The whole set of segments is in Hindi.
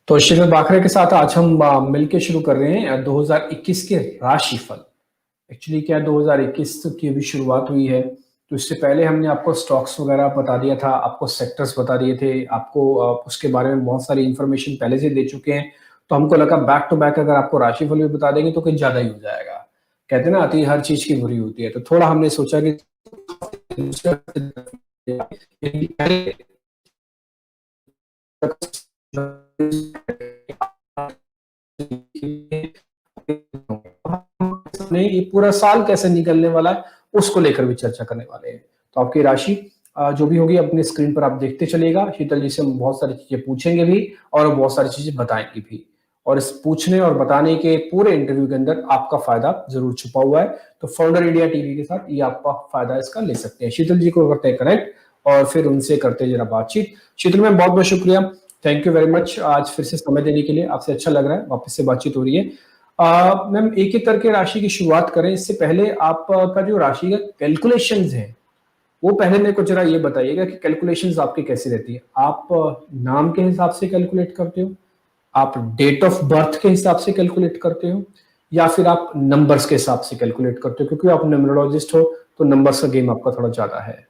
तो शिविर बाखरे के साथ आज हम मिलके शुरू कर रहे हैं 2021 के राशिफल। एक्चुअली क्या 2021 की अभी शुरुआत हुई है, तो इससे पहले हमने आपको स्टॉक्स वगैरह बता दिया था, आपको सेक्टर्स बता दिए थे, आपको उसके बारे में बहुत सारी इंफॉर्मेशन पहले से दे चुके हैं। तो हमको लगा बैक टू बैक अगर आपको राशिफल भी बता देंगे तो कुछ ज्यादा ही हो जाएगा। कहते हैं ना, आती हर चीज की बुरी होती है, तो थोड़ा हमने सोचा कि नहीं, ये पूरा साल कैसे निकलने वाला है उसको लेकर भी चर्चा करने वाले हैं। तो आपकी राशि जो भी होगी अपने स्क्रीन पर आप देखते चलिएगा। शीतल जी से हम बहुत सारी चीजें पूछेंगे भी और बहुत सारी चीजें बताएंगे भी, और इस पूछने और बताने के पूरे इंटरव्यू के अंदर आपका फायदा जरूर छुपा हुआ है। तो फाउंडर इंडिया टीवी के साथ ये आपका फायदा इसका ले सकते हैं। शीतल जी को करते हैं कनेक्ट और फिर उनसे करते हैं जरा बातचीत। शीतल मैम, बहुत बहुत शुक्रिया, थैंक यू वेरी मच आज फिर से समय देने के लिए। आपसे अच्छा लग रहा है, वापस से बातचीत हो रही है। मैम, एक एक करके राशि की शुरुआत करें। इससे पहले आपका जो राशि का कैलकुलेशंस है वो पहले मेरे को जरा ये बताइएगा कि कैलकुलेशंस आपकी कैसी रहती है। आप नाम के हिसाब से कैलकुलेट करते हो, आप डेट ऑफ बर्थ के हिसाब से कैलकुलेट करते हो, या फिर आप नंबर्स के हिसाब से कैलकुलेट करते हो? क्योंकि आप न्यूमरोलॉजिस्ट हो तो नंबर्स का गेम आपका थोड़ा ज्यादा है।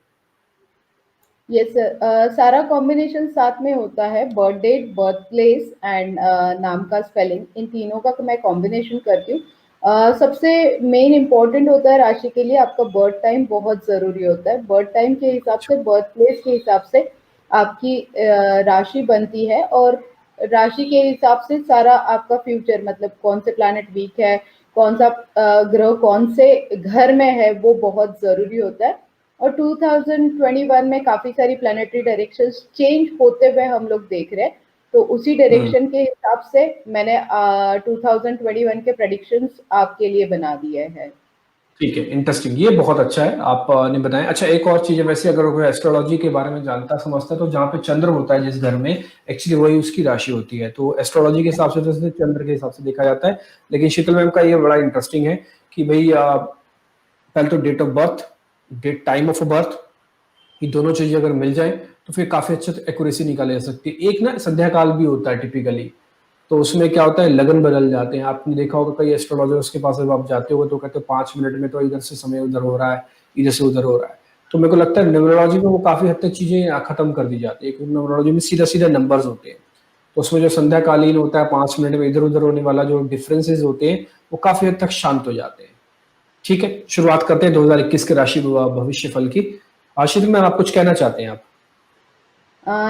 यस सर, सारा कॉम्बिनेशन साथ में होता है। Birth date, birth place and नाम का स्पेलिंग, इन तीनों का मैं कॉम्बिनेशन करती हूँ। सबसे मेन इम्पोर्टेंट होता है राशि के लिए आपका बर्थ टाइम, बहुत ज़रूरी होता है। बर्थ टाइम के हिसाब से, बर्थ प्लेस के हिसाब से आपकी राशि बनती है, और राशि के हिसाब से सारा आपका फ्यूचर, मतलब कौन से प्लैनेट वीक है, कौन सा ग्रह कौन से घर में है, वो बहुत ज़रूरी होता है। और 2021 में काफी सारी प्लानिटरी डायरेक्शंस चेंज होते हुए हम लोग देख रहे हैं, तो उसी डायरेक्शन के हिसाब से मैंने 2021 के प्रेडिक्शंस आपके लिए बना दिए हैं। ठीक है, इंटरेस्टिंग, ये बहुत अच्छा है आपने बताया। अच्छा, एक और चीज है, वैसे अगर कोई एस्ट्रोलॉजी के बारे में जानता समझता है तो जहाँ पे चंद्र होता है जिस घर में, एक्चुअली वही उसकी राशि होती है। तो एस्ट्रोलॉजी के हिसाब से तो सिर्फ चंद्र के हिसाब से देखा जाता है, लेकिन शीतल मैम का ये बड़ा इंटरेस्टिंग है कि भाई पहले तो date of birth, date time of birth, ये दोनों चीजें अगर मिल जाए तो फिर काफी अच्छे एक्यूरेसी निकाली जा सकती है। एक ना संध्या काल भी होता है टिपिकली, तो उसमें क्या होता है, लगन बदल जाते हैं। आपने देखा होगा कई एस्ट्रोलॉजर्स के पास जब आप जाते हो तो कहते हो 5 मिनट में तो इधर से समय उधर हो रहा है, इधर से उधर हो रहा है। तो मेरे को लगता है न्यूमरोलॉजी में वो काफी हद तक चीजें खत्म कर दी जाती है। न्यूमरोलॉजी में सीधा सीधा नंबर्स होते हैं, तो उसमें जो संध्या कालीन होता है 5 मिनट में इधर उधर होने वाला जो डिफरेंसेस होते हैं वो काफी हद तक शांत हो जाते हैं। ठीक है, शुरुआत करते हैं 2021 के राशि भविष्य फल की। आशीष में आप कुछ कहना चाहते हैं? आप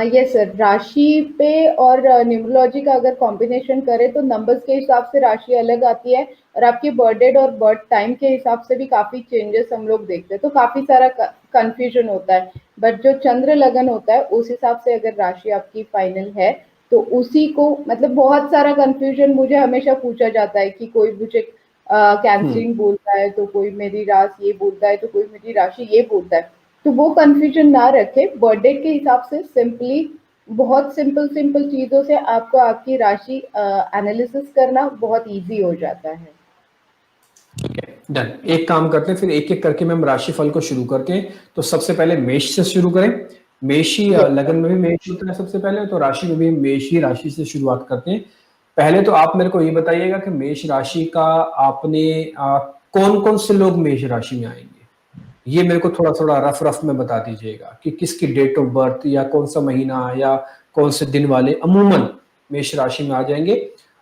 यस सर, राशि पे और न्यूमरोलॉजी का अगर कॉम्बिनेशन करें तो नंबर्स के हिसाब से राशि अलग आती है, और आपकी बर्थ डेट और बर्थ टाइम के हिसाब से भी काफी चेंजेस हम लोग देखते हैं, तो काफी सारा कंफ्यूजन होता है। बट जो चंद्र लगन होता है उस हिसाब से अगर राशि आपकी फाइनल है तो उसी को, मतलब बहुत सारा कंफ्यूजन मुझे हमेशा पूछा जाता है कि कोई मुझे कैंसरिंग बोलता है, तो कोई मेरी राशि ये बोलता है, तो कोई मेरी राशि ये बोलता है। तो वो कंफ्यूजन ना रखे, बर्थ डेट के हिसाब से सिंपली, बहुत सिंपल सिंपल चीजों से आपको आपकी राशि एनालिसिस करना बहुत इजी हो जाता है। डन, एक काम करते हैं, फिर एक एक करके हम राशिफल को शुरू करते हैं। तो सबसे पहले मेष से शुरू करें। मेष ही लगन में भी मेष होता है सबसे पहले, तो राशि में भी मेष ही राशि से शुरुआत करते हैं। पहले तो आप मेरे को ये बताइएगा कि मेष राशि का आपने कौन कौन से लोग मेष राशि में आएंगे, ये मेरे को थोड़ा थोड़ा रफ रफ में बता दीजिएगा कि किसकी डेट ऑफ बर्थ या कौन सा महीना या कौन से दिन वाले अमूमन मेष राशि में आ जाएंगे।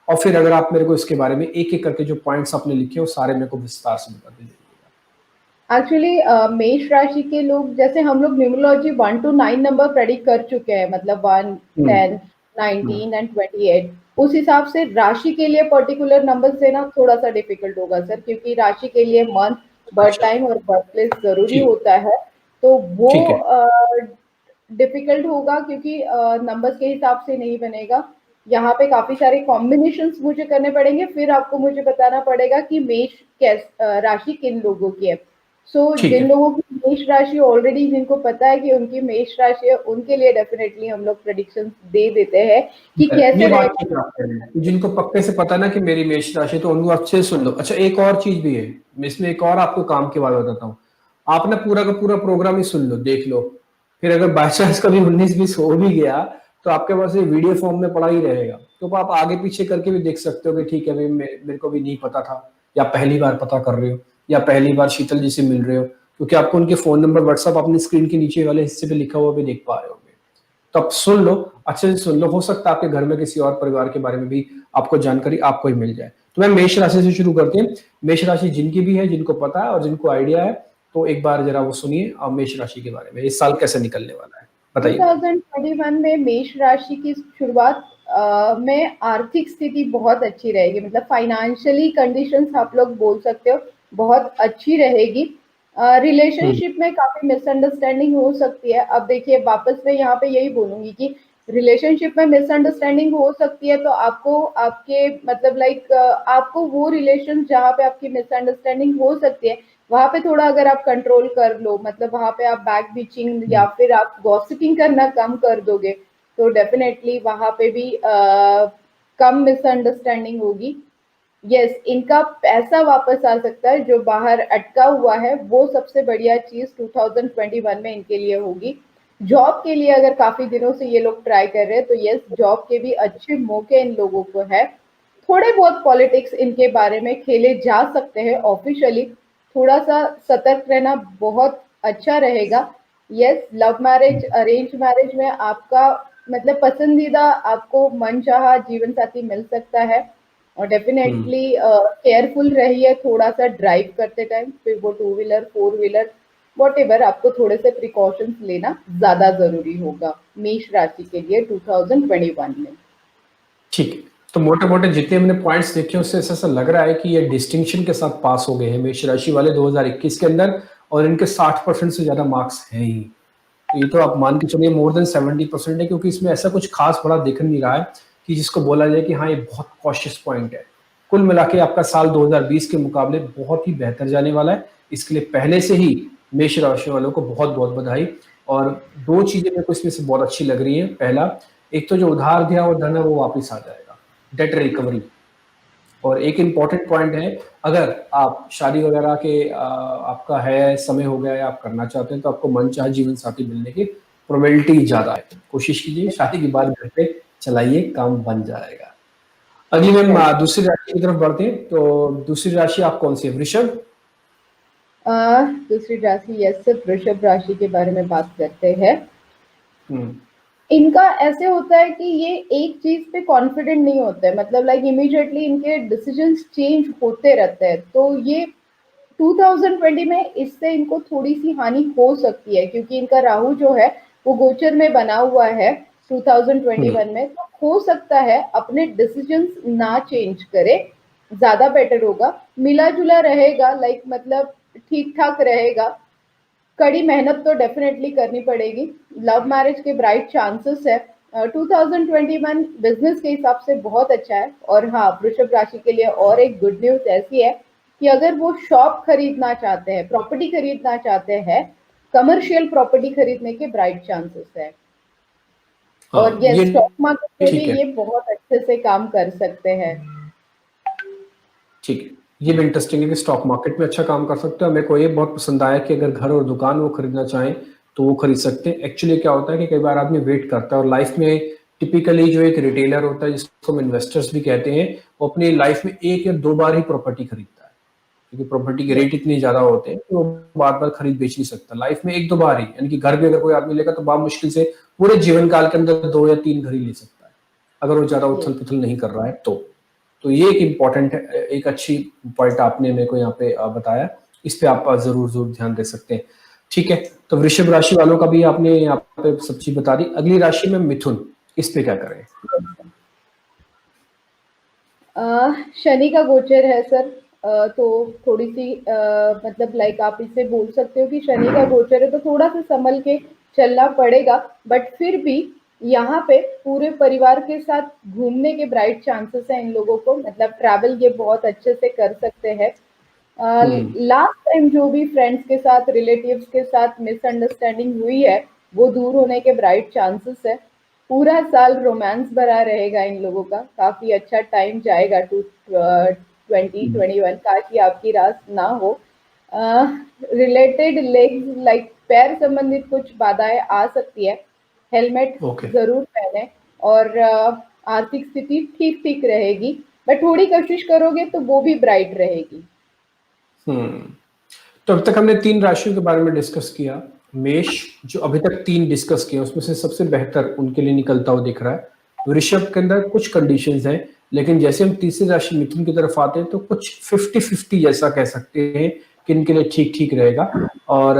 और फिर अगर आप मेरे को इसके बारे में एक एक करके जो पॉइंट्स आपने लिखे वो सारे मेरे को विस्तार से बता दीजिएगा। एक्चुअली मेष राशि के लोग, जैसे हम लोग न्यूमरोलॉजी 1 to 9 नंबर प्रेडिक्ट कर चुके हैं, मतलब 1, 10, 19 एंड 28। उस हिसाब से राशि के लिए पर्टिकुलर नंबर देना थोड़ा सा डिफिकल्ट होगा सर, क्योंकि राशि के लिए मंथ, बर्थ अच्छा, टाइम और बर्थ प्लेस जरूरी ठीक, होता है। तो वो ठीक है। डिफिकल्ट होगा, क्योंकि नंबर्स के हिसाब से नहीं बनेगा। यहाँ पे काफी सारे कॉम्बिनेशंस मुझे करने पड़ेंगे, फिर आपको मुझे बताना पड़ेगा कि मेष राशि किन लोगों की है। ठीक जिन है, लोगों की मेष राशि ऑलरेडी, जिनको पता है कि उनकी मेष राशि है, उनके लिए डेफिनेटली हम लोग प्रेडिक्शन दे देते हैं कि ये कैसे बात रहेगा। ठीक है आप कह रहे हैं। जिनको पक्के से पता ना कि मेरी मेष राशि, तो उनको अच्छे से सुन लो। अच्छा, एक और चीज भी है, मैं इसमें एक और आपको काम की बात बताता हूँ। आप ना पूरा का पूरा प्रोग्राम ही सुन लो, देख लो, फिर अगर बाई चांस कभी 19-20 हो भी गया तो आपके पास ये वीडियो फॉर्म में पड़ा ही रहेगा, तो आप आगे पीछे करके भी देख सकते हो कि ठीक है भाई मेरे को भी नहीं पता था, या पहली बार पता कर रहे हो, या पहली बार शीतल जी से मिल रहे हो, क्योंकि आपको उनके फोन नंबर व्हाट्सएप अपनी स्क्रीन के नीचे वाले हिस्से पे लिखा हुआ भी देख पा रहे होंगे। तो आप सुन लो, अच्छे से सुन लो, हो सकता है आपके घर में किसी और परिवार के बारे में भी आपको जानकारी आपको ही मिल जाए। तो मैं मेष राशि से शुरू करते हैं। मेष राशि जिनकी भी है, जिनको पता है और जिनको आइडिया है, तो एक बार जरा वो सुनिए मेष राशि के बारे में, इस साल कैसे निकलने वाला है, बताइए। 2021 में मेष राशि की शुरुआत में आर्थिक स्थिति बहुत अच्छी रहेगी, मतलब फाइनेंशियली कंडीशंस आप लोग बोल सकते हो बहुत अच्छी रहेगी। रिलेशनशिप में काफी मिसअंडरस्टैंडिंग हो सकती है। अब देखिए, वापस मैं यहाँ पे यही बोलूंगी कि रिलेशनशिप में मिसअंडरस्टैंडिंग हो सकती है, तो आपको आपके मतलब लाइक आपको वो रिलेशन जहाँ पे आपकी मिसअंडरस्टैंडिंग हो सकती है वहां पे थोड़ा अगर आप कंट्रोल कर लो, मतलब वहां पे आप बैक बीचिंग या फिर आप गॉसिपिंग करना कम कर दोगे, तो डेफिनेटली वहां पे भी कम मिसअंडरस्टैंडिंग होगी। यस, इनका पैसा वापस आ सकता है जो बाहर अटका हुआ है, वो सबसे बढ़िया चीज 2021 में इनके लिए होगी। जॉब के लिए अगर काफी दिनों से ये लोग ट्राई कर रहे हैं, तो यस, जॉब के भी अच्छे मौके इन लोगों को है। थोड़े बहुत पॉलिटिक्स इनके बारे में खेले जा सकते हैं ऑफिशियली, थोड़ा सा सतर्क रहना बहुत अच्छा रहेगा। Yes, love marriage arrange marriage में आपका मतलब पसंदीदा आपको मनचाहा जीवन साथी मिल सकता है, और डेफिनेटली केयरफुल रहिए थोड़ा सा ड्राइव करते टाइम, फिर वो two wheeler four wheeler what ever, आपको थोड़े से प्रिकॉशंस लेना ज्यादा जरूरी होगा मेष राशि के लिए 2021 में। ठीक है, तो मोटे मोटे जितने मैंने पॉइंट्स देखे उससे ऐसा लग रहा है कि ये डिस्टिंक्शन के साथ पास हो गए हैं मेष राशि वाले 2021 के अंदर, और इनके 60% से ज्यादा मार्क्स हैं ही। तो ये तो आप मान के चलिए मोर देन 70% है, क्योंकि इसमें ऐसा कुछ खास बड़ा दिख नहीं रहा है कि जिसको बोला जाए कि हाँ ये बहुत कॉशियस पॉइंट है। कुल मिला के आपका साल 2020 के मुकाबले बहुत ही बेहतर जाने वाला है। इसके लिए पहले से ही मेष राशि वालों को बहुत बहुत बधाई। और दो चीजें मेरे को इसमें से बहुत अच्छी लग रही है। पहला, एक तो जो उधार दिया हुआ धन है वो वापिस आ जाएगा, डेट रिकवरी। और एक इम्पॉर्टेंट पॉइंट है, अगर आप शादी वगैरह के आपका है समय हो गया है, आप करना चाहते हैं, तो आपको मनचाहा जीवन साथी मिलने की प्रोबेबिलिटी ज्यादा है। कोशिश कीजिए, शादी के बाद घर पे चलाइए, काम बन जाएगा। अगली मैम दूसरी राशि की तरफ बढ़ते हैं। तो दूसरी राशि आप कौन सी है? वृषभ। दूसरी राशि, यस सर, वृषभ राशि के बारे में बात करते हैं। हम्म इनका ऐसे होता है कि ये एक चीज पे कॉन्फिडेंट नहीं होते, मतलब लाइक इमीडिएटली इनके डिसीजंस चेंज होते रहते हैं, तो ये 2020 में इससे इनको थोड़ी सी हानि हो सकती है, क्योंकि इनका राहु जो है वो गोचर में बना हुआ है 2021 में, तो हो सकता है अपने डिसीजंस ना चेंज करे, ज्यादा बेटर होगा, मिला जुला रहेगा, लाइक मतलब ठीक ठाक रहेगा। कड़ी मेहनत तो डेफिनेटली करनी पड़ेगी। लव मैरिज के ब्राइट चांसेस है। 2021 बिजनेस के हिसाब से बहुत अच्छा है। और हाँ, वृषभ राशि के लिए और एक गुड न्यूज ऐसी है कि अगर वो शॉप खरीदना चाहते हैं, प्रॉपर्टी खरीदना चाहते हैं, कमर्शियल प्रॉपर्टी खरीदने के ब्राइट चांसेस है। और ये ये स्टॉक मार्केट में भी ठीक है, ये बहुत अच्छे से काम कर सकते हैं। ठीक है, ये भी इंटरेस्टिंग है कि स्टॉक मार्केट में अच्छा काम कर सकते हो। मेरे को ये बहुत पसंद आया कि अगर घर और दुकान वो खरीदना चाहें तो वो खरीद सकते हैं। एक्चुअली क्या होता है कि कई बार आदमी वेट करता है, और लाइफ में टिपिकली जो एक रिटेलर होता है जिसको हम इन्वेस्टर्स भी कहते हैं, वो अपनी लाइफ में एक या दो बार ही प्रॉपर्टी खरीदता है, क्योंकि प्रॉपर्टी के रेट इतने ज्यादा होते हैं कि वो बार बार खरीद बेच नहीं सकता। लाइफ में एक दो बार ही, यानी कि घर भी अगर कोई आदमी लेगा तो बहुत मुश्किल से पूरे जीवन काल के अंदर दो या तीन घर ही ले सकता है, अगर वो ज्यादा उथल पुथल नहीं कर रहा है तो ये एक इम्पॉर्टेंट है, एक अच्छी पॉइंट आपने मेरे को यहाँ पे बताया। इस पे आप जरूर जरूर ध्यान दे सकते हैं। ठीक है, तो वृषभ राशि वालों का भी आपने यहाँ पे सब चीज बता दी। अगली राशि में मिथुन, इस पे क्या करें? शनि का गोचर है सर। तो थोड़ी सी मतलब लाइक आप इसे बोल सकते हो कि शनि का गोचर है, तो थोड़ा सा संभल के चलना पड़ेगा, बट फिर भी यहाँ पे पूरे परिवार के साथ घूमने के ब्राइट चांसेस हैं इन लोगों को, मतलब ट्रैवल ये बहुत अच्छे से कर सकते हैं। लास्ट टाइम जो भी फ्रेंड्स के साथ, रिलेटिव्स के साथ मिसअंडरस्टैंडिंग हुई है, वो दूर होने के ब्राइट चांसेस है। पूरा साल रोमांस भरा रहेगा इन लोगों का, काफी अच्छा टाइम जाएगा 2021 का, कि आपकी रास ना हो। रिलेटेड लेग्स लाइक पैर संबंधित कुछ बाधाएं आ सकती है, हेलमेट ओके। जरूर पहने, और आर्थिक स्थिति ठीक ठीक रहेगी, बट थोड़ी कोशिश करोगे तो वो भी ब्राइट रहेगी। तो अब तक हमने 3 राशियों के बारे में डिस्कस किया। मेष जो अभी तक 3 डिस्कस किए उसमें से सबसे बेहतर उनके लिए निकलता हुआ दिख रहा है। वृषभ के अंदर कुछ कंडीशंस हैं, लेकिन जैसे हम तीसरी राशि मिथुन की तरफ आते हैं तो कुछ 50-50 जैसा कह सकते हैं कि इनके लिए ठीक-ठीक रहेगा। और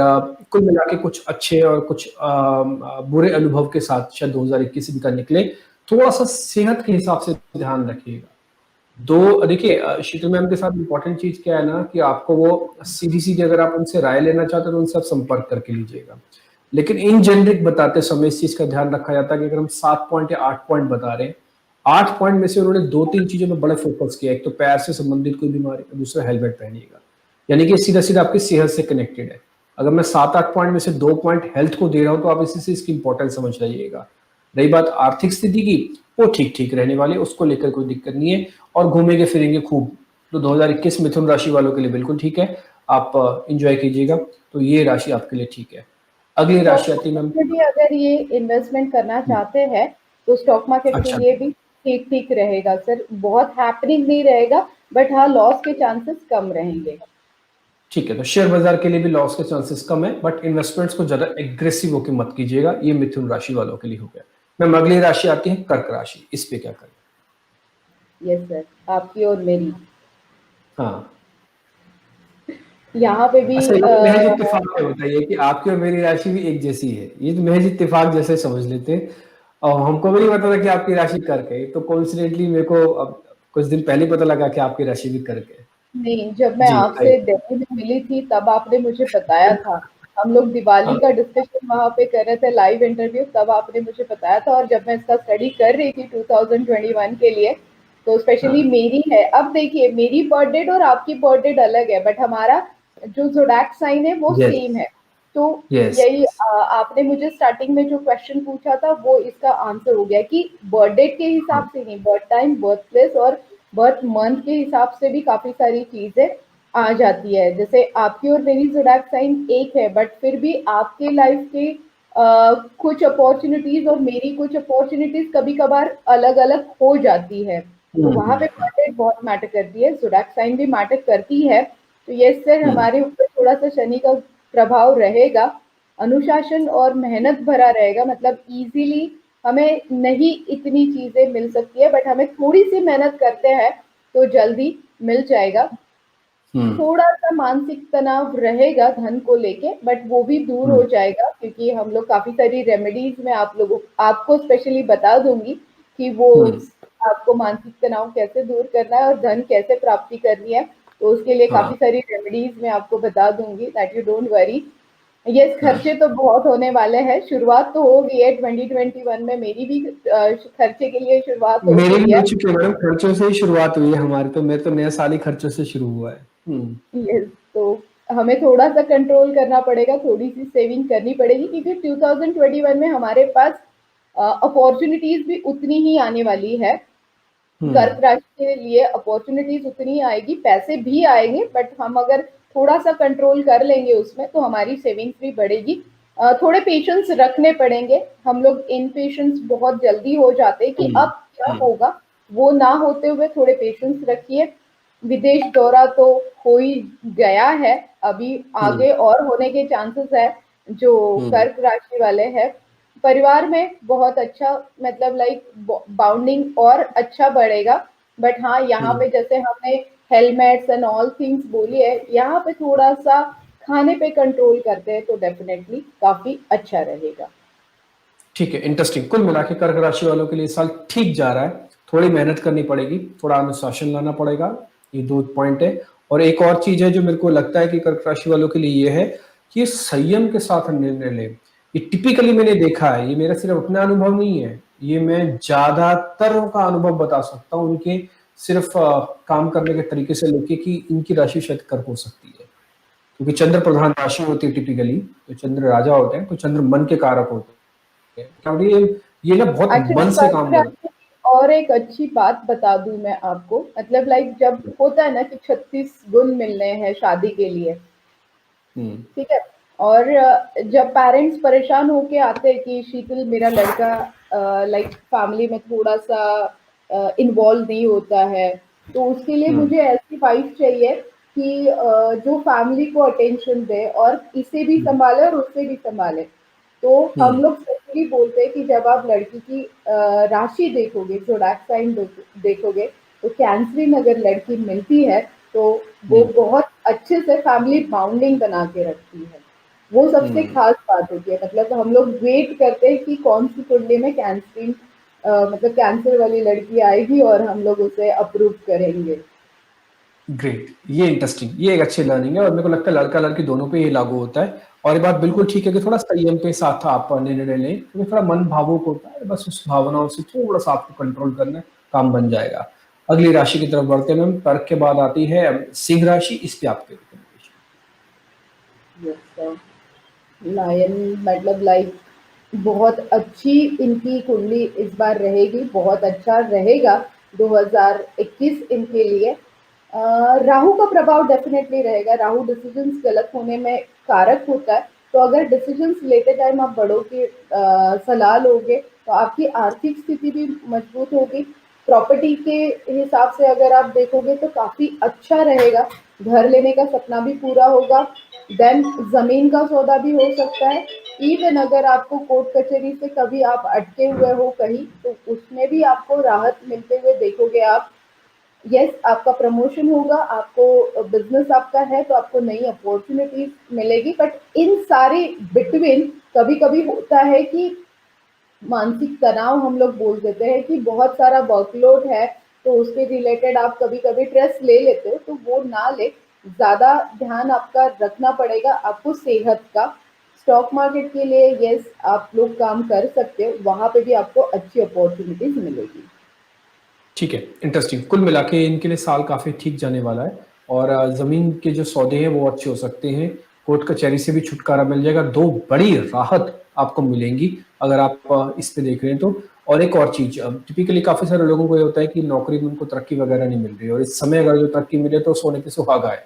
कुल मिला के कुछ अच्छे और कुछ बुरे अनुभव के साथ शायद 2021 भी का निकले। थोड़ा-सा सेहत के हिसाब से ध्यान रखिएगा। देखिए शीतल मैम के साथ इम्पोर्टेंट चीज क्या है ना कि आपको वो सीधी सीधी अगर आप उनसे राय लेना चाहते हो तो उनसे आप संपर्क करके लीजिएगा, लेकिन इन जेनरिक बताते समय इस चीज का ध्यान रखा जाता है कि अगर हम 7 पॉइंट या 8 पॉइंट बता रहे हैं, 8 पॉइंट में से उन्होंने 2-3 चीजों में बड़े फोकस किया। एक तो पैर से संबंधित कोई बीमारी, दूसरा हेलमेट पहनिएगा, यानी कि सीधा सीधा आपकी सेहत से कनेक्टेड है। अगर मैं 7-8 पॉइंट में से 2 पॉइंट हेल्थ को दे रहा हूँ तो आप इसी से इसकी इंपॉर्टेंस समझ जाइएगा। रही बात आर्थिक स्थिति की, वो ठीक ठीक रहने वाली है, उसको लेकर कोई दिक्कत नहीं है, और घूमेंगे फिरेंगे खूब। तो 2021 मिथुन राशि वालों के लिए बिल्कुल ठीक है, आप एंजॉय कीजिएगा। तो ये राशि आपके लिए ठीक है। अगली राशि स्टॉक आती है मैम। मार्केट में भी अगर ये इन्वेस्टमेंट करना चाहते हैं तो स्टॉक मार्केट के अच्छा, लिए भी ठीक ठीक रहेगा सर, बहुत हैपनिंग नहीं रहेगा, बट हाँ लॉस के चांसेस कम रहेंगे। ठीक है। तो शेयर बाजार के लिए भी लॉस के चांसेस कम है, बट इन्वेस्टमेंट्स को ज्यादा एग्रेसिव होकर मत कीजिएगा। ये मिथुन राशि वालों के लिए हो गया। मैम अगली राशि आती है कर्क राशि, इस पे क्या करें? यस सर, आपकी और मेरी हाँ, यहाँ पे भी अच्छा, ये तो महज इत्तेफाक है, बताइए कि आपकी और मेरी राशि भी एक जैसी है। ये तो महज इत्तेफाक जैसे समझ लेते हैं, और हमको भी नहीं पता था कि आपकी राशि कर्क है। तो कोइंसिडेंटली मेरे को अब कुछ दिन पहले पता लगा कि आपकी राशि भी कर्क है। नहीं, जब मैं जी आपसे बताइए। दिल्ली में मिली थी तब आपने मुझे बताया था। हम लोग दिवाली हाँ, का डिस्कशन वहाँ पे कर रहे थे, लाइव इंटरव्यू, तब आपने मुझे बताया था। और जब मैं इसका स्टडी कर रही थी 2021 के लिए, तो स्पेशली हाँ, मेरी है, अब देखिए मेरी बर्थ डेट और आपकी बर्थ डेट अलग है, बट हमारा जो ज़ोडैक साइन है वो यस, सेम है। तो यस, यही यस। आपने मुझे स्टार्टिंग में जो क्वेश्चन पूछा था वो इसका आंसर हो गया कि बर्थ डेट के हाँ, हिसाब से नहीं, बर्थ टाइम, बर्थ प्लेस और बर्थ मंथ के हिसाब से भी काफी सारी चीजें आ जाती है। जैसे आपकी और मेरी ज़ोडैक साइन एक है, बट फिर भी आपके लाइफ के कुछ अपॉर्चुनिटीज और मेरी कुछ अपॉर्चुनिटीज कभी कभार अलग अलग हो जाती है। तो वहां पे हम्म, बर्थ डेट बहुत मैटर करती है, ज़ोडैक साइन भी मैटर करती है। तो ये सर हम्म, हमारे ऊपर थोड़ा सा शनि का प्रभाव रहेगा, अनुशासन और मेहनत भरा रहेगा, मतलब इजीली हमें नहीं इतनी चीजें मिल सकती है, बट हमें थोड़ी सी मेहनत करते हैं तो जल्दी मिल जाएगा। हम्म, थोड़ा सा मानसिक तनाव रहेगा धन को लेके, बट वो भी दूर हो हम्म, जाएगा, क्योंकि हम लोग काफी सारी रेमेडीज में आप लोगों आपको स्पेशली बता दूंगी कि वो हम्म, आपको मानसिक तनाव कैसे दूर करना है और धन कैसे प्राप्ति करनी है। तो उसके लिए काफी हाँ, सारी रेमेडीज मैं आपको बता दूंगी, that you don't worry. Yes, खर्चे हाँ। तो बहुत होने वाले हैं, शुरुआत तो हो गई है 2021 में, मेरी भी खर्चे के लिए शुरुआत हो मेरी गई भी हो है। चुकी है मैडम, खर्चों से ही शुरुआत हुई है हमारी। तो मेरे तो नया साल ही खर्चों से शुरू हुआ है। यस, तो हमें थोड़ा सा कंट्रोल करना पड़ेगा, थोड़ी सी सेविंग करनी पड़ेगी, क्योंकि 2021 में हमारे पास अपॉर्चुनिटीज भी उतनी ही आने वाली है। हम्म, कर्क राशि के लिए अपॉर्चुनिटीज उतनी आएगी, पैसे भी आएंगे, बट हम अगर थोड़ा सा कंट्रोल कर लेंगे उसमें तो हमारी सेविंग्स भी बढ़ेगी। थोड़े पेशेंस रखने पड़ेंगे, हम लोग इन पेशेंस बहुत जल्दी हो जाते हैं कि हम्म, अब क्या हम्म, होगा, वो ना होते हुए थोड़े पेशेंस रखिए। विदेश दौरा तो हो ही गया है, अभी हम्म, आगे और होने के चांसेस है जो हम्म, कर्क राशि वाले हैं। परिवार में बहुत अच्छा, मतलब लाइक बाउंडिंग और अच्छा बढ़ेगा। बट हाँ, यहाँ हम्म। पे जैसे हमने हेलमेट्स एंड ऑल थिंग्स बोली है, यहाँ पे थोड़ा सा खाने पे कंट्रोल करते हैं तो डेफिनेटली काफी अच्छा रहेगा। ठीक है, इंटरेस्टिंग। कुल मिला के कर्क राशि वालों के लिए इस साल ठीक जा रहा है। थोड़ी मेहनत करनी पड़ेगी, थोड़ा अनुशासन लाना पड़ेगा। ये 2 पॉइंट है। और एक और चीज है जो मेरे को लगता है कि कर्क राशि वालों के लिए ये है कि ये संयम के साथ निर्णय ले। ये टिपिकली मैंने देखा है, ये मेरा सिर्फ अपना अनुभव नहीं है, ये मैं ज्यादातर का अनुभव बता सकता हूँ उनके सिर्फ काम करने के तरीके से लेके कि इनकी राशि शायद कर्क हो सकती है, क्योंकि चंद्र प्रधान राशि होती है टिपिकली। तो चंद्र राजा होते हैं, तो चंद्र मन के कारक होते हैं, क्योंकि ये ना बहुत एक्चुअली मन से कर्क काम करते राशि की और एक अच्छी बात बता दूं मैं आपको, मतलब लाइक जब हैं। होता है ना कि 36 गुण मिलने हैं शादी के लिए, हम्म, ठीक है, और जब पेरेंट्स परेशान होके आते हैं कि शीतल मेरा लड़का लाइक फैमिली में थोड़ा सा इन्वॉल्व नहीं होता है, तो उसके लिए मुझे ऐसी वाइफ चाहिए कि जो फैमिली को अटेंशन दे और इसे भी संभाले और उसे भी संभाले। तो हम लोग स्पेशली बोलते हैं कि जब आप लड़की की राशि देखोगे, ज़ोडिएक साइन देखोगे, तो कैंसरिन अगर लड़की मिलती है, तो वो बहुत अच्छे से फैमिली बाउंडिंग बना के रखती है। वो सबसे खास बात होती है। मतलब हम लोग वेट करते हैं कि कौन सी कुंडली में कैंसरिन मतलब कैंसर वाली लड़की आएगी और हम लोग उसे अप्रूव करेंगे। ग्रेट, ये इंटरेस्टिंग, ये एक अच्छी लर्निंग है और मेरे को लगता है लड़का लड़की दोनों पे ये लागू होता है। और ये बात बिल्कुल ठीक है कि थोड़ा संयम के साथ आप निर्णय लें, क्योंकि थोड़ा मन भावुक होता है, बस उस भावनाओं से थोड़ा सा आपको कंट्रोल करना है, काम बन जाएगा। अगली राशि की तरफ बढ़ते हैं मैम। कर्क के बाद आती है सिंह राशि, इस पे आपके रिकमेंडेशन। लायन मतलब लाइक बहुत अच्छी इनकी कुंडली इस बार रहेगी, बहुत अच्छा रहेगा 2021 इनके लिए। राहु का प्रभाव डेफिनेटली रहेगा। राहु डिसीजंस गलत होने में कारक होता है, तो अगर डिसीजंस लेते टाइम आप बड़ों की सलाह लोगे तो आपकी आर्थिक स्थिति भी मजबूत होगी। प्रॉपर्टी के हिसाब से अगर आप देखोगे तो काफी अच्छा रहेगा। घर लेने का सपना भी पूरा होगा। देन जमीन का सौदा भी हो सकता है। इवन अगर आपको कोर्ट कचहरी से कभी आप अटके हुए हो कहीं, तो उसमें भी आपको राहत मिलते हुए देखोगे आप। यस, आपका प्रमोशन होगा, आपको बिजनेस आपका है तो आपको नई अपॉर्चुनिटीज मिलेगी। बट इन सारे बिटवीन कभी कभी होता है कि मानसिक तनाव हम लोग बोल देते हैं कि बहुत सारा वर्कलोड है, तो उसके रिलेटेड आप कभी कभी स्ट्रेस ले लेते हो, तो वो ना ले। ज्यादा ध्यान आपका रखना पड़ेगा आपको सेहत का। स्टॉक मार्केट के लिए यस आप लोग काम कर सकते हो, वहां पे भी आपको अच्छी अपॉर्चुनिटीज मिलेगी। ठीक है, इंटरेस्टिंग। कुल मिला के इनके लिए साल काफी ठीक जाने वाला है और जमीन के जो सौदे हैं वो अच्छे हो सकते हैं। कोर्ट कचहरी से भी छुटकारा मिल जाएगा। दो बड़ी राहत आपको मिलेंगी अगर आप इस पे देख रहे हैं तो। और एक और चीज, टिपिकली काफी सारे लोगों को ये होता है कि नौकरी में उनको तरक्की वगैरह नहीं मिल रही, और इस समय अगर जो तरक्की मिले तो सोने पे सुहागा है,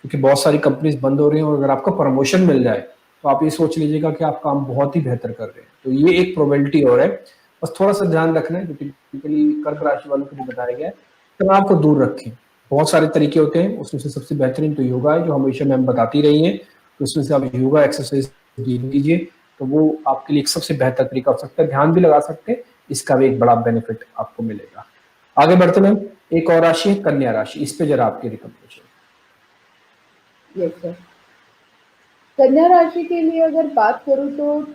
क्योंकि बहुत सारी कंपनीज बंद हो रही हैं। और अगर आपको प्रमोशन मिल जाए तो आप ये सोच लीजिएगा कि आप काम बहुत ही बेहतर कर रहे हैं। तो ये एक प्रोबेबिलिटी और है। बस थोड़ा सा ध्यान रखना है, क्योंकि टिपिकली कर्क राशि वालों के लिए बताया गया है, तनाव को दूर रखें। बहुत सारे तरीके होते हैं, उसमें से सबसे बेहतरीन तो योगा है, जो हमेशा मैम बताती रही हैं। तो उसमें से आप योगा एक्सरसाइज कीजिए, तो वो आपके लिए एक सबसे बेहतर तरीका हो सकता है। ध्यान भी लगा सकते हैं, इसका भी एक बड़ा बेनिफिट आपको मिलेगा। आगे बढ़ते मैम, एक और राशि है कन्या राशि, इस पे जरा आपकी रिकमेंडेशन। Yes sir. कन्या राशि के लिए अगर बात करूँ तो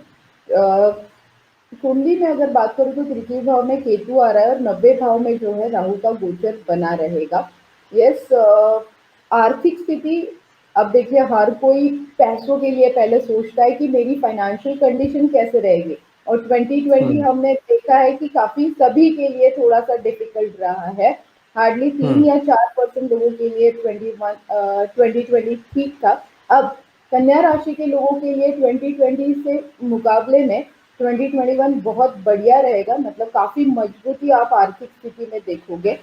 कुंडली में अगर बात करूँ तो तृतीय भाव में केतु आ रहा है और 90 भाव में जो है राहु का गोचर बना रहेगा। यस, आर्थिक स्थिति, अब देखिए हर कोई पैसों के लिए पहले सोचता है कि मेरी फाइनेंशियल कंडीशन कैसे रहेगी। और 2020 हमने देखा है कि काफी सभी के लिए थोड़ा सा डिफिकल्ट रहा है। हार्डली 3 या 4% लोगों के लिए 2020 ठीक था। अब कन्या राशि के लोगों के लिए 2020 से मुकाबले में 2021 बहुत बढ़िया रहेगा। मतलब काफी मजबूती आप आर्थिक स्थिति में देखोगे।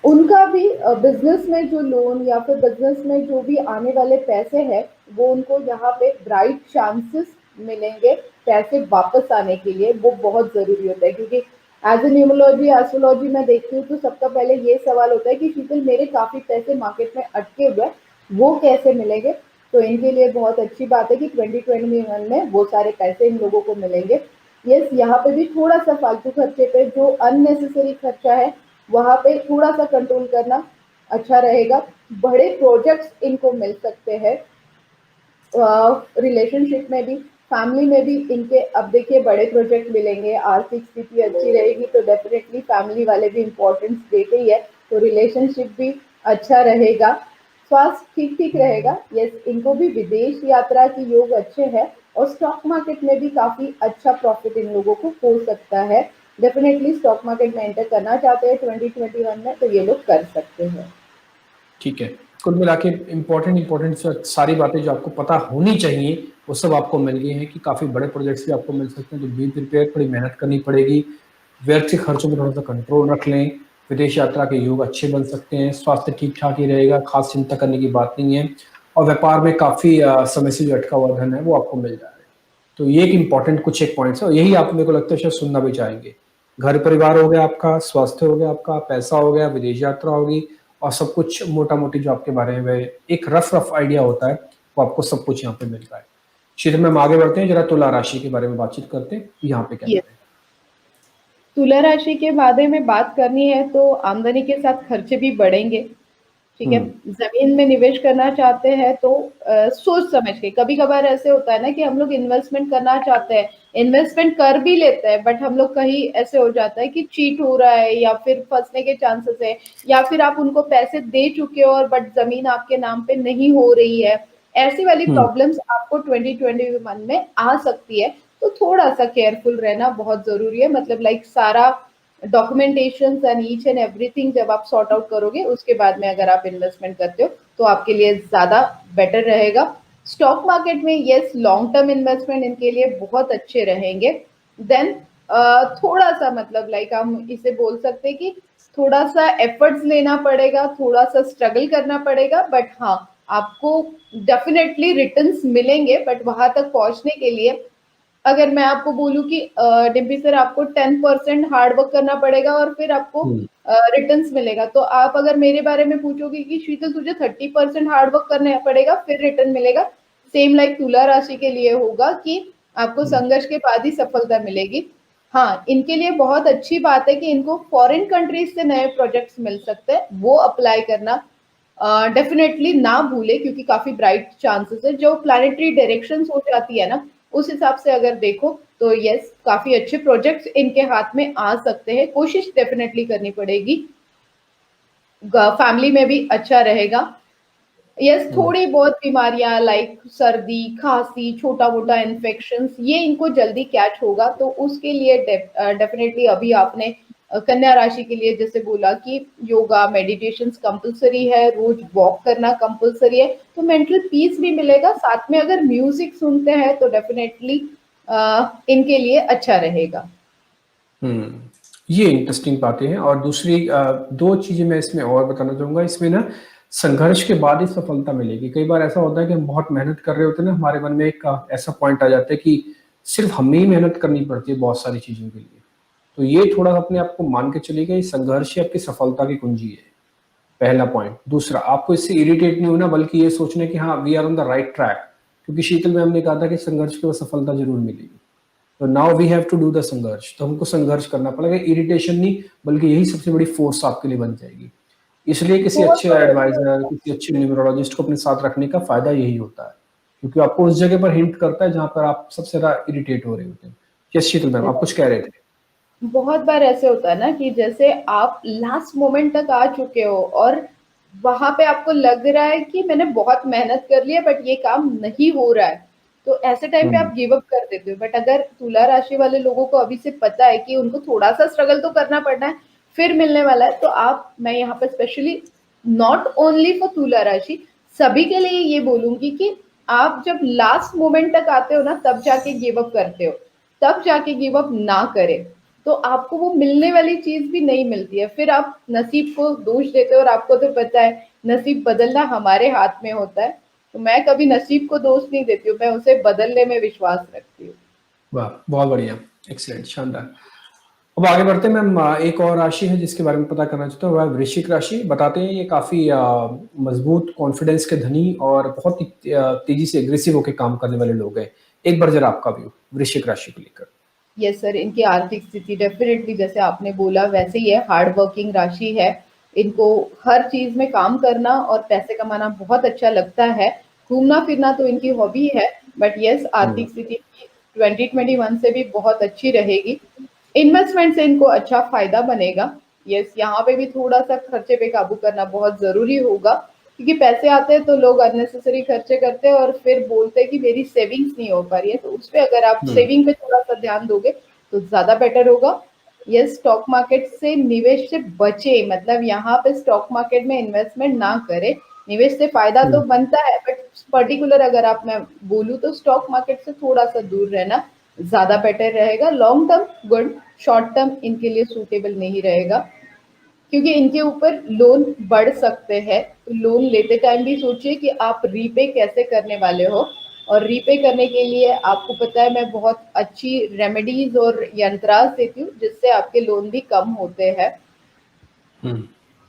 उनका भी बिजनेस में जो लोन या फिर बिजनेस में जो भी आने वाले पैसे हैं, वो उनको यहाँ पे ब्राइट चांसेस मिलेंगे पैसे वापस आने के लिए। वो बहुत जरूरी होता है, क्योंकि एज ए न्यूमरोलॉजी एस्ट्रोलॉजी में देखती हूँ तो सबका पहले ये सवाल होता है कि शीतल मेरे काफी पैसे मार्केट में अटके हुए हैं, वो कैसे मिलेंगे। तो इनके लिए बहुत अच्छी बात है कि 2021 में वो सारे पैसे इन लोगों को मिलेंगे। यस, यहाँ पे भी थोड़ा सा फालतू खर्चे पे जो अननेसेसरी खर्चा है वहां पे थोड़ा सा कंट्रोल करना अच्छा रहेगा। बड़े प्रोजेक्ट्स इनको मिल सकते हैं, रिलेशनशिप में भी, फैमिली में भी इनके। अब देखिए बड़े प्रोजेक्ट मिलेंगे, आर्थिक स्थिति अच्छी रहेगी तो डेफिनेटली फैमिली वाले भी इम्पोर्टेंस देते ही है, तो रिलेशनशिप भी अच्छा रहेगा। स्वास्थ्य ठीक ठीक रहेगा। यस, इनको भी विदेश यात्रा की योग अच्छे हैं और स्टॉक मार्केट में भी काफी अच्छा प्रॉफिट इन लोगों को हो सकता है। डेफिनेटली स्टॉक मार्केट में एंटर करना चाहते हैं 2021 में तो ये लोग कर सकते हैं। ठीक है, कुल मिला के इम्पोर्टेंट सारी बातें जो आपको पता होनी चाहिए वो सब आपको मिल गई हैं, कि काफ़ी बड़े प्रोजेक्ट्स भी आपको मिल सकते हैं। तो बी प्रिपेयर, थोड़ी मेहनत करनी पड़ेगी। व्यर्थ खर्चों में थोड़ा सा कंट्रोल रख लें। विदेश यात्रा के योग अच्छे बन सकते हैं। स्वास्थ्य ठीक ठाक ही रहेगा, खास चिंता करने की बात नहीं है। और व्यापार में काफ़ी समय से जो अटका हुआ धन है वो आपको मिल जा रहा है। तो ये एक इम्पोर्टेंट कुछ एक पॉइंट्स है और यही आप मेरे को लगता है शायद सुनना भी चाहेंगे। घर परिवार हो गया आपका, स्वास्थ्य हो गया आपका, पैसा हो गया, विदेश यात्रा होगी और सब कुछ मोटा-मोटी जो आपके बारे में एक रफ आइडिया होता है, वो आपको सब कुछ यहाँ पे मिल रहा है। शीघ्र में हम आगे बढ़ते हैं, जरा तुला राशि के बारे में बातचीत करते हैं, यहाँ पे क्या ये करें? तुला राशि के बारे में बात करनी है तो आमदनी के साथ खर्चे भी बढ़ेंगे। ठीक है, हुँ, जमीन में निवेश करना चाहते हैं तो सोच समझ के, कभी कभार ऐसे होता है ना कि हम लोग इन्वेस्टमेंट करना चाहते हैं, इन्वेस्टमेंट कर भी लेते हैं, बट हम लोग कहीं ऐसे हो जाता है कि चीट हो रहा है या फिर फंसने के चांसेस है, या फिर आप उनको पैसे दे चुके हो और बट जमीन आपके नाम पे नहीं हो रही है। ऐसी वाली हुँ, प्रॉब्लम्स आपको 2021 में आ सकती है। तो थोड़ा सा केयरफुल रहना बहुत जरूरी है, मतलब लाइक सारा documentation and each and everything जब आप सॉर्ट आउट करोगे उसके बाद में अगर आप इन्वेस्टमेंट करते हो तो आपके लिए ज्यादा बेटर रहेगा। स्टॉक मार्केट में यस, लॉन्ग टर्म इन्वेस्टमेंट इनके लिए बहुत अच्छे रहेंगे। देन थोड़ा सा मतलब लाइक हम इसे बोल सकते हैं कि थोड़ा सा एफर्ट्स लेना पड़ेगा, थोड़ा सा स्ट्रगल करना पड़ेगा, बट हाँ, आपको डेफिनेटली रिटर्न्स मिलेंगे। बट वहां तक पहुंचने के लिए अगर मैं आपको बोलूँ कि डिम्पी सर आपको 10% हार्ड वर्क करना पड़ेगा और फिर आपको हुँ, रिटर्न्स मिलेगा, तो आप अगर मेरे बारे में पूछोगे कि शीतल तुझे 30% हार्ड वर्क करना पड़ेगा फिर रिटर्न मिलेगा, सेम लाइक तुला राशि के लिए होगा कि आपको हुँ, संघर्ष के बाद ही सफलता मिलेगी। हाँ, इनके लिए बहुत अच्छी बात है कि इनको फॉरेन कंट्रीज से नए प्रोजेक्ट्स मिल सकते हैं, वो अप्लाई करना डेफिनेटली ना भूले, क्योंकि काफी ब्राइट चांसेस है। जो प्लानिटरी डायरेक्शंस हो जाती है ना, उस हिसाब से अगर देखो तो यस, काफी अच्छे प्रोजेक्ट्स इनके हाथ में आ सकते हैं। कोशिश डेफिनेटली करनी पड़ेगी, फैमिली में भी अच्छा रहेगा। यस, हुँ, थोड़ी बहुत बीमारियां लाइक सर्दी खांसी छोटा मोटा इन्फेक्शंस ये इनको जल्दी कैच होगा, तो उसके लिए डेफिनेटली अभी आपने कन्या राशि के लिए जैसे बोला कि योगा मेडिटेशन कंपलसरी है, रोज वॉक करना कंपलसरी है, तो मेंटल पीस भी मिलेगा। साथ में अगर म्यूजिक सुनते हैं तो डेफिनेटली इनके लिए अच्छा रहेगा। हुँ। ये इंटरेस्टिंग बातें हैं और दूसरी 2 चीज़ें मैं इसमें और बताना चाहूँगा, इसमें ना संघर्ष के बाद ही सफलता मिलेगी। कई बार ऐसा होता है कि हम बहुत मेहनत कर रहे होते हैं ना, हमारे मन में एक ऐसा पॉइंट आ जाता है कि सिर्फ़ हमें ही मेहनत करनी पड़ती है बहुत सारी चीज़ों के लिए। तो ये थोड़ा अपने आप को मान के चलिए कि संघर्ष ही आपकी सफलता की कुंजी है, पहला पॉइंट। दूसरा, आपको इससे इरिटेट नहीं होना बल्कि ये सोचना है कि हाँ, we are on the right track, क्योंकि शीतल मैम ने कहा था कि संघर्ष के बाद सफलता ज़रूर मिलेगी। तो now we have to do the संघर्ष, तो हमको संघर्ष करना पड़ेगा, इरिटेशन नहीं, बल्कि यही सबसे बड़ी फोर्स आपके लिए बन जाएगी। इसलिए किसी बहुत अच्छे बार ऐसे एडवाइजर, होता है। किसी अच्छे न्यूमरोलॉजिस्ट को अपने साथ रखने का फायदा यही होता है, क्योंकि आपको उस जगह पर हिंट करता है जहां पर आप सबसे ज्यादा इरिटेट हो रहे होते हैं। यस शीतल मैम, आप कुछ कह रहे थे? बहुत बार ऐसे होता है ना कि जैसे आप लास्ट मोमेंट तक आ चुके हो और वहां पे आपको लग रहा है कि मैंने बहुत मेहनत कर लिया बट ये काम नहीं हो रहा है, तो ऐसे टाइम पे हम्म, आप गिव अप कर देते हो। बट अगर तुला राशि वाले लोगों को अभी से पता है कि उनको थोड़ा सा स्ट्रगल तो करना पड़ना है, फिर मिलने वाला है, तो आप, मैं यहाँ पे स्पेशली नॉट ओनली फॉर तुला राशि, सभी के लिए ये बोलूंगी कि आप जब लास्ट मोमेंट तक आते हो ना तब जाके गिव अप करते हो, तब जाके गिव अप ना करें, तो आपको वो मिलने वाली चीज भी नहीं मिलती है। फिर आप नसीब को दोष देते हो और आपको तो पता है नसीब बदलना हमारे हाथ में होता है। तो मैं कभी नसीब को दोष नहीं देती हूँ, मैं उसे बदलने में विश्वास रखती हूँ। वाह, बहुत बढ़िया, एक्सीलेंट, शानदार। अब आगे बढ़ते हैं मैम। एक और राशि है जिसके बारे में पता करना चाहता हूँ, वह वृश्चिक राशि। बताते हैं ये काफी मजबूत कॉन्फिडेंस के धनी और बहुत ही तेजी से एग्रेसिव होकर काम करने वाले लोग हैं। एक बार जरा आपका व्यू वृश्चिक राशि को लेकर। यस सर, इनकी आर्थिक स्थिति डेफिनेटली जैसे आपने बोला वैसे ही है, हार्ड वर्किंग राशि है। इनको हर चीज में काम करना और पैसे कमाना बहुत अच्छा लगता है। घूमना फिरना तो इनकी हॉबी है। बट यस, हम्म, आर्थिक स्थिति 2021 से भी बहुत अच्छी रहेगी। इन्वेस्टमेंट से इनको अच्छा फायदा बनेगा। यस, यहाँ पे भी थोड़ा सा खर्चे पे काबू करना बहुत जरूरी होगा, क्योंकि पैसे आते हैं तो लोग अननेसेसरी खर्चे करते हैं और फिर बोलते हैं कि मेरी सेविंग्स नहीं हो पा रही है, तो उस पे अगर आप हम्म, सेविंग पे थोड़ा सा ध्यान दोगे तो ज्यादा बेटर होगा। यस, स्टॉक मार्केट से निवेश से बचे, मतलब यहाँ पे स्टॉक मार्केट में इन्वेस्टमेंट ना करे। निवेश से फायदा तो हम्म, बनता है बट पर्टिकुलर अगर आप, मैं बोलूँ तो स्टॉक मार्केट से थोड़ा सा दूर रहना ज्यादा बेटर रहेगा। Long term good, short term इनके लिए सूटेबल नहीं रहेगा। क्योंकि इनके ऊपर लोन बढ़ सकते हैं। तो लोन लेते टाइम भी सोचिए कि आप रीपे कैसे करने वाले हो, और रीपे करने के लिए आपको पता है मैं बहुत अच्छी रेमेडीज और यंत्रास देती हूँ जिससे आपके लोन भी कम होते हैं।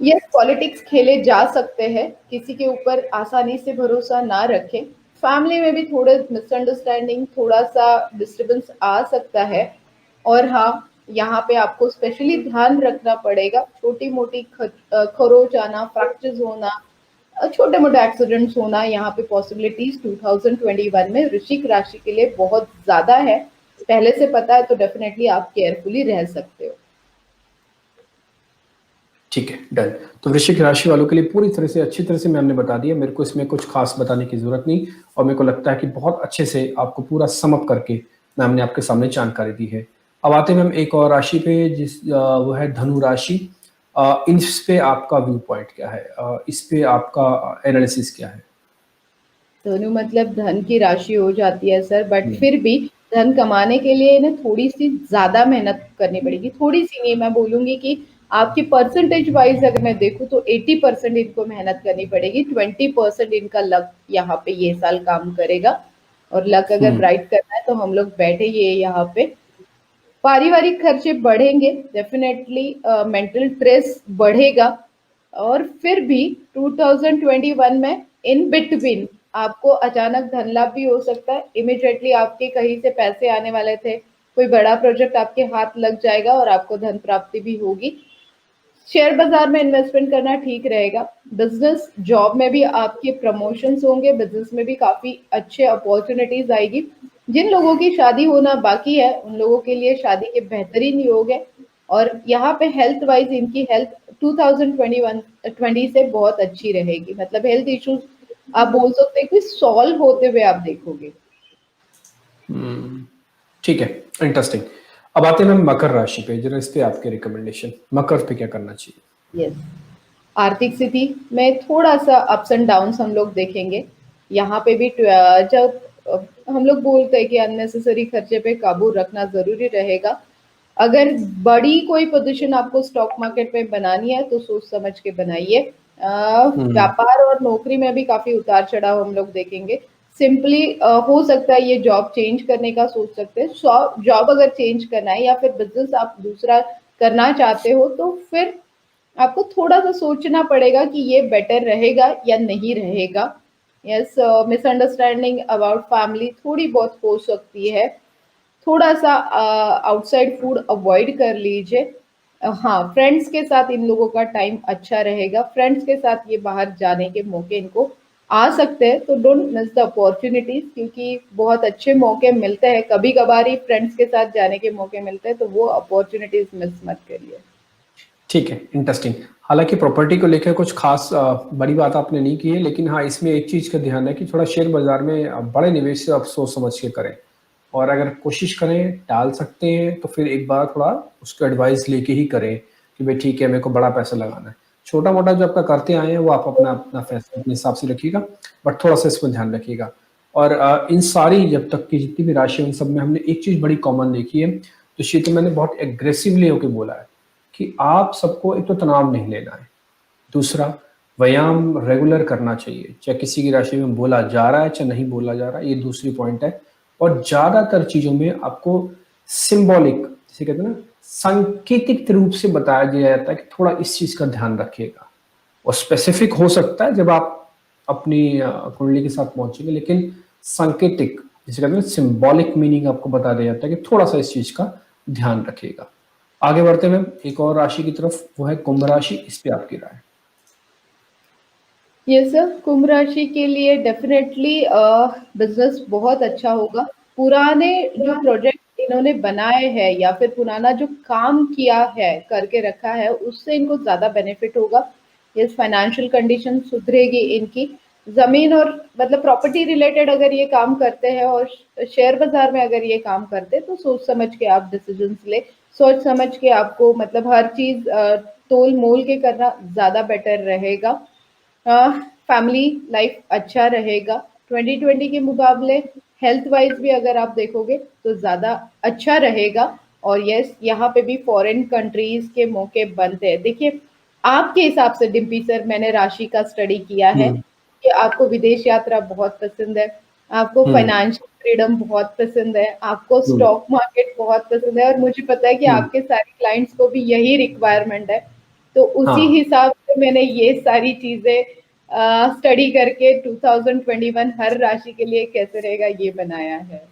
ये पॉलिटिक्स खेले जा सकते हैं, किसी के ऊपर आसानी से भरोसा ना रखें। फैमिली में भी थोड़े मिसअंडरस्टैंडिंग, थोड़ा सा डिस्टर्बेंस आ सकता है। और हाँ, यहाँ पे आपको स्पेशली ध्यान रखना पड़ेगा, छोटी मोटी खरोच आना, फ्रैक्चर्स होना, छोटे मोटे एक्सीडेंट्स होना, यहाँ पे पॉसिबिलिटीज 2021 में वृश्चिक राशि के लिए बहुत ज्यादा है। पहले से पता है तो डेफिनेटली आप केयरफुली रह सकते हो। ठीक है, डन। तो वृश्चिक राशि वालों के लिए पूरी तरह से अच्छी तरह से मैम ने बता दिया, मेरे को इसमें कुछ खास बताने की जरूरत नहीं, और मेरे को लगता है कि बहुत अच्छे से आपको पूरा समअप करके मैम ने आपके सामने जानकारी दी है। अब आते हैं मैम एक और राशि पे, वो है धनु राशि। इस पे आपका व्यू पॉइंट क्या है, इस पे आपका एनालिसिस क्या है? धनु मतलब धन की राशि हो जाती है सर, बट फिर भी धन कमाने के लिए ना थोड़ी सी ज्यादा मेहनत करनी पड़ेगी। थोड़ी सी नहीं, मैं बोलूंगी कि आपकी परसेंटेज वाइज अगर मैं देखूं तो 80% इनको मेहनत करनी पड़ेगी, 20% इनका लक यहाँ पे ये साल काम करेगा। और लक अगर ब्राइट करना है तो हम लोग बैठे ये यहाँ पे। पारिवारिक खर्चे बढ़ेंगे डेफिनेटली, मेंटल स्ट्रेस बढ़ेगा। और फिर भी 2021 में इन बिटवीन आपको अचानक धन लाभ भी हो सकता है। इमिडिएटली आपके कहीं से पैसे आने वाले थे, कोई बड़ा प्रोजेक्ट आपके हाथ लग जाएगा और आपको धन प्राप्ति भी होगी। शेयर बाजार में इन्वेस्टमेंट करना ठीक रहेगा। बिजनेस जॉब में भी आपके प्रमोशंस होंगे, बिजनेस में भी काफी अच्छे अपॉर्चुनिटीज आएगी। जिन लोगों की शादी होना बाकी है उन लोगों के लिए शादी के बेहतरीन योग है। और यहाँ पे हेल्थ वाइज इनकी हेल्थ 2021-20 से बहुत अच्छी रहेगी, मतलब हेल्थ इश्यूज आप बोल सकते हैं कि सॉल्व होते हुए आप देखोगे। ठीक है, इंटरेस्टिंग। अब आते हैं मैम मकर राशि पे, जरा इस पे आपके रिकमेंडेशन, मकर पे क्या करना चाहिए? यस, आर्थिक स्थिति में थोड़ा सा अप्स एंड डाउन्स हम लोग देखेंगे। यहाँ पे भी जब हम लोग बोलते हैं कि अननेसेसरी खर्चे पे काबू रखना जरूरी रहेगा। अगर बड़ी कोई पोजीशन आपको स्टॉक मार्केट में बनानी है तो सोच समझ के बनाइए। व्यापार और नौकरी में भी काफी उतार चढ़ाव हम लोग देखेंगे। सिंपली हो सकता है ये जॉब चेंज करने का सोच सकते हैं। जॉब अगर चेंज करना है या फिर बिजनेस आप दूसरा करना चाहते हो तो फिर आपको थोड़ा सा सोचना पड़ेगा कि ये बेटर रहेगा या नहीं रहेगा। यस, मिसअंडरस्टैंडिंग अबाउट फैमिली थोड़ी बहुत हो सकती है। थोड़ा सा आउटसाइड फूड अवॉइड कर लीजिए। हाँ, फ्रेंड्स के साथ इन लोगों का टाइम अच्छा रहेगा। फ्रेंड्स के साथ ये बाहर जाने के मौके इनको आ सकते हैं, तो डोंट मिस द अपॉर्चुनिटीज, क्योंकि बहुत अच्छे मौके मिलते हैं। कभी कभार ही फ्रेंड्स के साथ जाने के मौके मिलते हैं, तो वो अपॉर्चुनिटीज मिस मत करिए। ठीक है, इंटरेस्टिंग। हालांकि प्रॉपर्टी को लेकर कुछ खास बड़ी बात आपने नहीं की है, लेकिन हाँ, इसमें एक चीज का ध्यान है कि थोड़ा शेयर बाजार में बड़े निवेश से आप सोच समझ के करें, और अगर कोशिश करें टाल सकते हैं तो फिर एक बार थोड़ा उसका एडवाइस लेके ही करें कि भाई ठीक है, मेरे को बड़ा पैसा लगाना है। छोटा मोटा जो आपका करते आए हैं वो आप अपना अपना फैसला अपने हिसाब से रखिएगा, बट थोड़ा सा इसमें ध्यान रखिएगा। और इन सारी जब तक की जितनी भी राशि है उन सब में हमने एक चीज बड़ी कॉमन देखी है, तो शीत मैंने बहुत एग्रेसिवली होकर बोला है कि आप सबको एक तो तनाव नहीं लेना है, दूसरा व्यायाम रेगुलर करना चाहिए, चाहे किसी की राशि में बोला जा रहा है चाहे नहीं बोला जा रहा है, ये दूसरी पॉइंट है। और ज्यादातर चीजों में आपको सिंबॉलिक, जैसे कहते हैं ना, सांकेतिक रूप से बताया गया जाता है कि थोड़ा इस चीज का ध्यान रखिएगा। और स्पेसिफिक हो सकता है जब आप अपनी कुंडली के साथ पहुंचेंगे, लेकिन सांकेतिक, जिसे कहते हैं सिंबॉलिक मीनिंग, आपको बता दिया जाता है कि थोड़ा सा इस चीज का ध्यान रखिएगा। आगे बढ़ते हैं एक और राशि की तरफ, वो है कुंभ राशि। इस पे आपकी राय? ये सर, कुंभ राशि के लिए डेफिनेटली बिजनेस बहुत अच्छा होगा। पुराने जो प्रोजेक्ट इन्होंने बनाए हैं या फिर पुराना जो काम किया है, करके रखा है, उससे इनको ज्यादा बेनिफिट होगा। ये फाइनेंशियल कंडीशन सुधरेगी इनकी। जमीन और मतलब प्रॉपर्टी रिलेटेड अगर ये काम करते हैं और शेयर बाजार में अगर ये काम करते हैं तो सोच समझ के आप डिसीजंस ले। सोच समझ के आपको मतलब हर चीज तोल मोल के करना ज्यादा बेटर रहेगा। फैमिली लाइफ अच्छा रहेगा 2020 के मुकाबले। हेल्थ वाइज भी अगर आप देखोगे तो ज़्यादा अच्छा रहेगा। और यस, यहाँ पे भी फॉरेन कंट्रीज के मौके बनते हैं। देखिए, आपके हिसाब से डिम्पी सर, मैंने राशि का स्टडी किया है हम्म कि आपको विदेश यात्रा बहुत पसंद है, आपको हम्म फाइनेंशियल फ्रीडम बहुत पसंद है, आपको हम्म स्टॉक मार्केट बहुत पसंद है, और मुझे पता है कि हम्म, आपके सारे क्लाइंट्स को भी यही रिक्वायरमेंट है। तो उसी हाँ। हिसाब से मैंने ये सारी चीजें स्टडी करके 2021 हर राशि के लिए कैसे रहेगा ये बनाया है।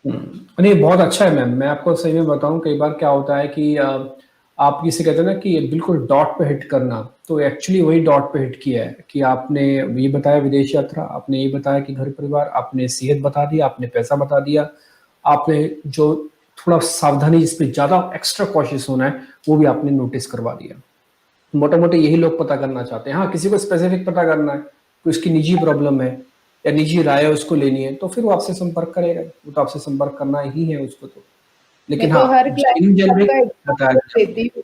नहीं, बहुत अच्छा है मैम। मैं आपको सही में बताऊं, कई बार क्या होता है कि आप किसे कहते हैं ना कि बिल्कुल डॉट पे हिट करना, तो एक्चुअली वही डॉट पे हिट किया है कि आपने ये बताया विदेश यात्रा, आपने ये बताया कि घर परिवार, आपने सेहत बता दिया, आपने पैसा बता दिया, आपने जो थोड़ा सावधानी जिस पे ज्यादा एक्स्ट्रा कॉशियस होना है वो भी आपने नोटिस करवा दिया। मोटा मोटे यही लोग पता करना चाहते हैं। हाँ, किसी को स्पेसिफिक पता करना है कि उसकी निजी प्रॉब्लम है या निजी राय है उसको लेनी है, तो फिर वो आपसे संपर्क करेगा, वो तो आपसे संपर्क करना ही है उसको तो। मैं लेकिन तो हाँ, हर क्लाइंट इन को जेनरिक आपका बताया एग्जाम्पल जा सकता देती हूँ,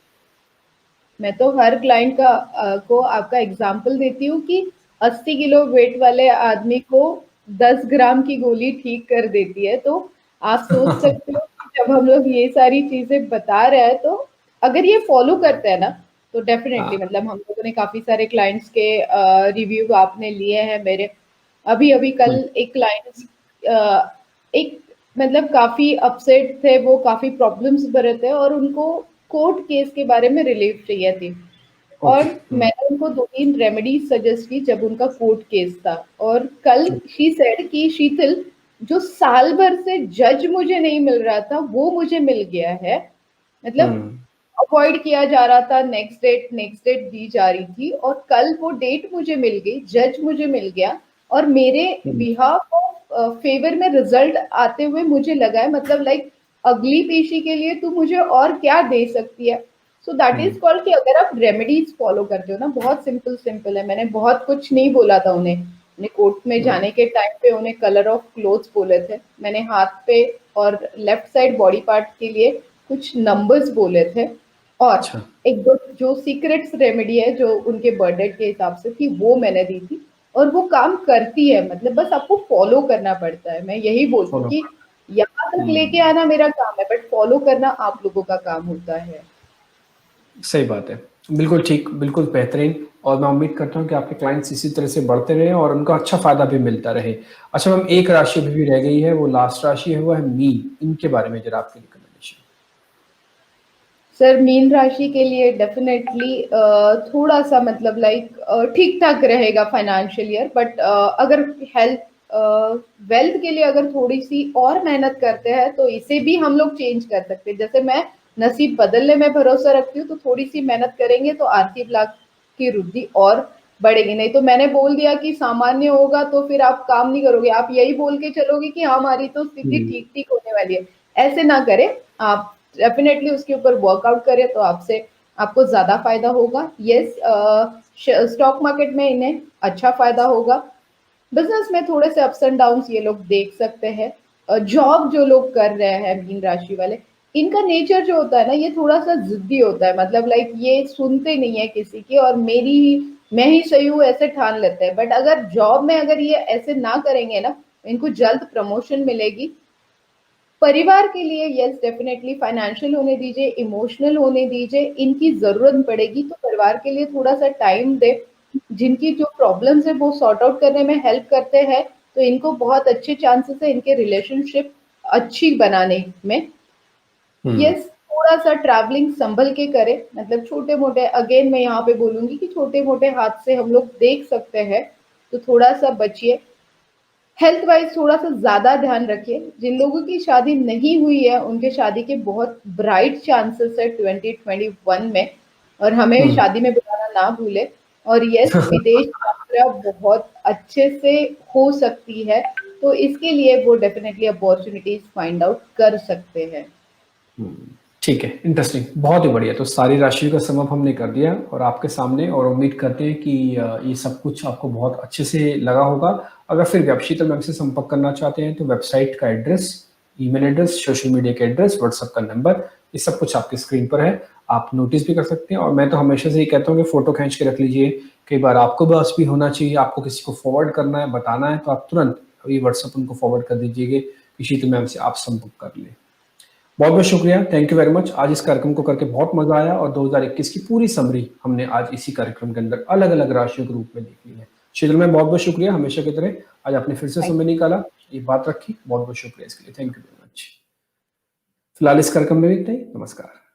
मैं तो हर क्लाइंट का को आपका एग्जाम्पल देती हूँ कि 80 किलो वेट वाले आदमी को 10 ग्राम की गोली ठीक कर देती है। तो आप सोच है। सकते हो कि जब हम लोग ये सारी चीजें बता रहे हैं, तो अगर ये फॉलो करते हैं ना, तो डेफिनेटली हाँ। मतलब हम लोगों ने काफी सारे क्लाइंट्स के रिव्यू आपने लिए हैं मेरे। अभी अभी कल हम्म, एक क्लाइंट एक मतलब काफी अपसेट थे, वो काफी प्रॉब्लम्स भरे थे और उनको कोर्ट केस के बारे में रिलीफ चाहिए थी। और ओके। मैंने उनको 2-3 रेमेडीज सजेस्ट की जब उनका कोर्ट केस था। और कल शी सेड कि शीतल, जो साल भर से जज मुझे नहीं मिल रहा था वो मुझे मिल गया है। मतलब हम्म अवॉइड किया जा रहा था, नेक्स्ट डेट दी जा रही थी, और कल वो डेट मुझे मिल गई, जज मुझे मिल गया, और मेरे हम्म बिहाफ ऑफ फेवर में रिजल्ट आते हुए मुझे लगा है, मतलब लाइक अगली पेशी के लिए तू मुझे और क्या दे सकती है। So that hmm is called कि अगर आप रेमेडीज फॉलो करते हो ना, बहुत सिंपल सिंपल है। मैंने बहुत कुछ नहीं बोला था उन्हें। उन्हें कोर्ट में हम्म, जाने के टाइम पे उन्हें कलर ऑफ क्लोथ्स बोले थे, मैंने हाथ पे और लेफ्ट साइड बॉडी पार्ट के लिए कुछ नंबर्स बोले थे, और अच्छा। एक दो जो सीक्रेट्स रेमेडी है जो उनके बर्थडे के हिसाब से थी वो मैंने दी थी। और वो काम करती है, मतलब बस आपको फॉलो करना पड़ता है। मैं यही बोलती हूँ फॉलो। कि यहाँ तक लेके आना मेरा काम है, बट फॉलो करना आप लोगों का काम होता है। सही बात है। बिल्कुल ठीक, बिल्कुल बेहतरीन। और मैं उम्मीद करता हूँ कि आपके क्लाइंट्स इसी तरह से बढ़ते रहे और उनको अच्छा फायदा भी मिलता रहे। अच्छा मैम, एक राशि अभी भी रह गई है, वो लास्ट राशि है, वो है मीन। इनके बारे में जरा आपकी रिकमेंडेशन। सर मीन राशि के लिए डेफिनेटली थोड़ा सा मतलब लाइक ठीक ठाक रहेगा फाइनेंशियल ईयर, बट अगर हेल्थ वेल्थ के लिए अगर थोड़ी सी और मेहनत करते हैं तो इसे भी हम लोग चेंज कर सकते हैं। जैसे मैं नसीब बदलने में भरोसा रखती हूँ, तो थोड़ी सी मेहनत करेंगे तो आर्थिक लाभ की वृद्धि और बढ़ेगी। नहीं तो मैंने बोल दिया कि सामान्य होगा तो फिर आप काम नहीं करोगे, आप यही बोल के चलोगे कि हाँ हमारी तो स्थिति हम्म ठीक ठीक होने वाली है। ऐसे ना करें आप, डेफिनेटली उसके ऊपर वर्कआउट करें तो आपसे आपको ज्यादा फायदा होगा। यस, स्टॉक मार्केट में इन्हें अच्छा फायदा होगा। बिजनेस में थोड़े से अप्स एंड डाउन्स ये लोग देख सकते हैं। जॉब जो लोग कर रहे हैं मीन राशि वाले, इनका नेचर जो होता है ना, ये थोड़ा सा जिद्दी होता है, मतलब लाइक ये सुनते नहीं है किसी की, और मैं ही सही हूँ ऐसे ठान लेते हैं। बट अगर जॉब में अगर ये ऐसे ना करेंगे ना, इनको जल्द प्रमोशन मिलेगी। परिवार के लिए यस डेफिनेटली फाइनेंशियल होने दीजिए, इमोशनल होने दीजिए, इनकी जरूरत पड़ेगी तो परिवार के लिए थोड़ा सा टाइम दे। जिनकी जो प्रॉब्लम्स है वो सॉर्ट आउट करने में हेल्प करते हैं, तो इनको बहुत अच्छे चांसेस है इनके रिलेशनशिप अच्छी बनाने में। हम्म यस, थोड़ा सा ट्रैवलिंग संभल के करें, मतलब छोटे मोटे, अगेन मैं यहाँ पे बोलूंगी कि छोटे मोटे हाथ से हम लोग देख सकते हैं, तो थोड़ा सा बचिए। हेल्थ वाइज थोड़ा सा ज्यादा ध्यान रखिए। जिन लोगों की शादी नहीं हुई है उनके शादी के बहुत ब्राइट चांसेस है 2021 में, और हमें हम्म शादी में बुलाना ना भूले। और यस, विदेश यात्रा बहुत अच्छे से हो सकती है, तो इसके लिए वो डेफिनेटली अपॉर्चुनिटीज फाइंड आउट कर सकते हैं। ठीक है, इंटरेस्टिंग, बहुत ही बढ़िया। तो सारी राशियों का समअप हमने कर दिया और आपके सामने, और उम्मीद करते हैं कि ये सब कुछ आपको बहुत अच्छे से लगा होगा। अगर फिर भी आप शीतल मैम से संपर्क करना चाहते हैं तो वेबसाइट का address, email address, social media का एड्रेस, व्हाट्सएप का नंबर, ये सब कुछ आपकी स्क्रीन पर है। आप नोटिस भी कर सकते हैं। और मैं तो हमेशा से ये कहता हूँ कि फोटो खींच के रख लीजिए। कई बार आपको बस भी होना चाहिए, आपको किसी को फॉरवर्ड करना है, बताना है, तो आप तुरंत ये व्हाट्सएप उनको फॉरवर्ड कर दीजिएगा कि शीतल मैम से आप संपर्क कर लें। बहुत बहुत शुक्रिया, थैंक यू वेरी मच। आज इस कार्यक्रम को करके बहुत मजा आया और 2021 की पूरी समरी हमने आज इसी कार्यक्रम के अंदर अलग अलग राशियों के रूप में देख ली है। शीतल मैम बहुत बहुत शुक्रिया, हमेशा की तरह आज आपने फिर से थैंक समय निकाला, ये बात रखी, बहुत बहुत शुक्रिया इसके लिए, थैंक यू वेरी मच। फिलहाल इस कार्यक्रम में भी इतना ही, नमस्कार।